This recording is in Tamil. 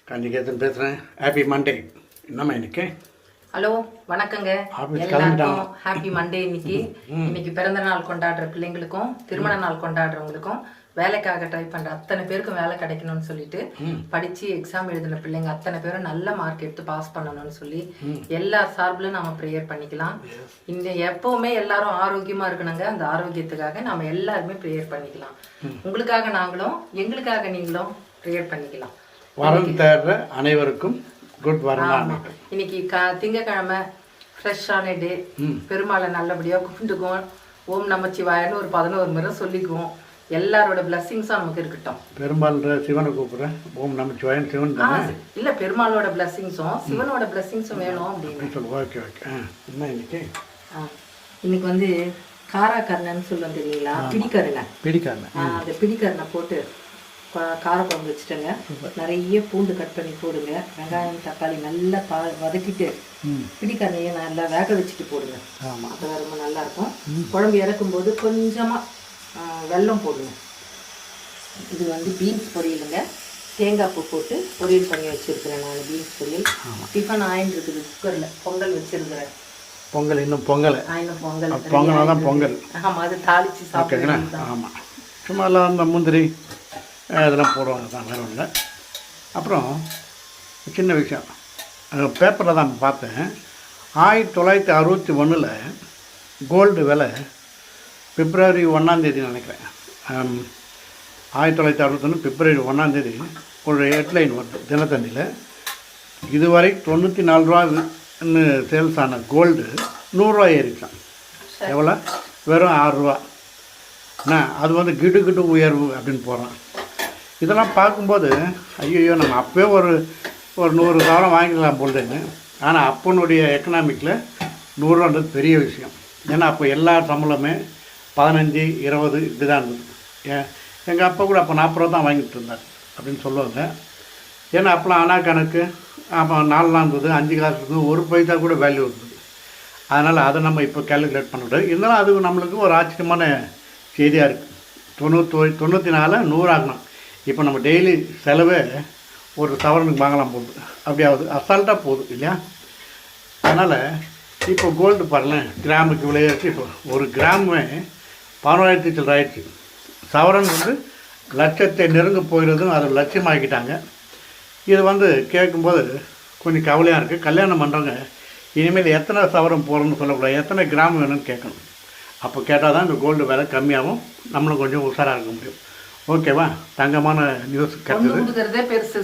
கண்டிக்கேத்தன் பேசுகிறேன். Happy Monday. என்னம்மா இன்னைக்கு? ஹலோ, வணக்கங்க. எல்லாருக்கும் ஹாப்பி மண்டே. இன்னைக்கு பிறந்த நாள் கொண்டாடுற பிள்ளைங்களுக்கும் திருமண நாள் கொண்டாடுறவங்களுக்கும் வேலைக்காக ட்ரை பண்ற அத்தனை பேருக்கும் வேலை கிடைக்கணும்னு சொல்லிட்டு படிச்சு எக்ஸாம் எழுதின பிள்ளைங்க அத்தனை பேரும் நல்ல மார்க் எடுத்து பாஸ் பண்ணணும்னு சொல்லி எல்லா சார்பிலும் நாம ப்ரேயர் பண்ணிக்கலாம். இந்த எப்பவுமே எல்லாரும் ஆரோக்கியமா இருக்கணுங்க. அந்த ஆரோக்கியத்துக்காக நாம எல்லாருமே ப்ரேயர் பண்ணிக்கலாம். உங்களுக்காக நாங்களும் எங்களுக்காக நீங்களும் ப்ரேயர் பண்ணிக்கலாம். வரம் தேடுற அனைவருக்கும் குட் வரம். இன்னைக்கு திங்கக்கிழமை ஃப்ரெஷ்ஷான டே. பெருமாளை நல்லபடியாக கும்பிட்டுக்குவோம். ஓம் நமச்சிவாயன்னு ஒரு 11 முறை சொல்லிக்குவோம். எல்லாரோட பிளஸ்ஸிங்ஸும் நமக்கு இருக்கட்டும். பெருமாள் சிவனை கூப்பிடுறேன். ஓம் நமச்சிவாயன் சிவன் தானே? இல்லை, பெருமாளோட பிளஸ்ஸிங்ஸும் சிவனோட பிளஸ்ஸிங்ஸும் வேணும் அப்படின்னு. Okay okay. என்ன இன்னைக்கு? இன்னைக்கு வந்து காராக்கருணைன்னு சொல்லுவோம் தெரியுங்களா? பிடிக்கருணை. அந்த பிடிக்கருணை போட்டு காரக்குழம்பு வச்சுட்டேங்க. நிறைய பூண்டு கட் பண்ணி போடுங்க. வெங்காயம் தக்காளி நல்லா வதக்கிட்டு பிடிக்கருணையை நல்லா வேக வச்சுட்டு போடுங்க. அது ரொம்ப நல்லா இருக்கும். குழம்பு இறக்கும் போது கொஞ்சமாக வெல்லம் போடுங்க. இது வந்து பீன்ஸ் பொரியலுங்க. தேங்காய் பூ போட்டு பொரியல் பண்ணி வச்சுருக்கிறேன் நான். பீன்ஸ் பொரியல். டிஃபன் ஆயின் இருக்குது குக்கரில். பொங்கல் வச்சுருக்கிறேன். பொங்கல் இன்னும் பொங்கல். இன்னும் பொங்கல். பொங்கல் தான் பொங்கல். ஆமாம், அது தாளித்து சாப்பிடுங்க. ஆமாம், சும்மா எல்லாம் அந்த முந்திரி இதெல்லாம் போடுவாங்க தான், வேறு இல்லை. அப்புறம் சின்ன விஷயம், பேப்பரில் தான் பார்த்தேன். 1961 கோல்டு விலை பிப்ரவரி 1 நினைக்கிறேன். 1961 பிப்ரவரி 1 ஒரு ஹெட்லைன் வருது தினத்தந்தியில். இதுவரை 94 ரூபான்னு சேல்ஸ் ஆன கோல்டு 100 ரூபா ஏறிச்சான். எவ்வளோ? வெறும் 6 ரூபா. அது வந்து கிடு உயர்வு அப்படின்னு போகிறான். இதெல்லாம் பார்க்கும்போது ஐயோ நம்ம அப்போயே ஒரு 100 சவரம் வாங்கிக்கலாம் போல்டுன்னு. ஆனால் அப்பனுடைய எக்கனாமிக்கில் 100 ரூபான்றது பெரிய விஷயம். ஏன்னா அப்போ எல்லா சம்பளமே 15, 20 இப்படி தான் இருந்தது. எங்கள் அப்பா கூட அப்போ 40 ரூபா தான் வாங்கிட்டு இருந்தார் அப்படின்னு சொல்லுவாங்க. ஏன்னா அப்போலாம் அணா கணக்கு அப்போ 4 நாள் இருந்தது, 5 காசு இருந்தது, 1 பைசா கூட வேல்யூ இருந்தது. அதனால் அதை நம்ம இப்போ கேல்குலேட் பண்ண முடியாது. இருந்தாலும் அது நம்மளுக்கு ஒரு ஆச்சரியமான செய்தியாக இருக்குது. 94 100 ஆகணும். இப்போ நம்ம டெய்லி செலவே ஒரு சவரனுக்கு வாங்கலாம் போகுது. அப்படியாவது அசால்ட்டாக போகுது இல்லையா? அதனால் இப்போ கோல்டு பாருங்களேன், கிராமுக்கு விளையாச்சு. இப்போ ஒரு கிராமே 11,000 சில்லற ஆயிடுச்சு. சவரன் வந்து லட்சத்தை நெருங்க போகிறதும் அதை லட்சியமாக்கிட்டாங்க. இது வந்து கேட்கும்போது கொஞ்சம் கவலையாக இருக்குது. கல்யாணம் பண்ணுறவங்க இனிமேல் எத்தனை சவரம் போகிறோன்னு சொல்லக்கூடாது, எத்தனை கிராம் வேணும்னு கேட்கணும். அப்போ கேட்டால் தான் இந்த கோல்டு விலை கம்மியாகவும் நம்மளும் கொஞ்சம் உஷாராக இருக்க முடியும். ஓகேவா? தங்கமான நியூஸ் கிடைச்சது.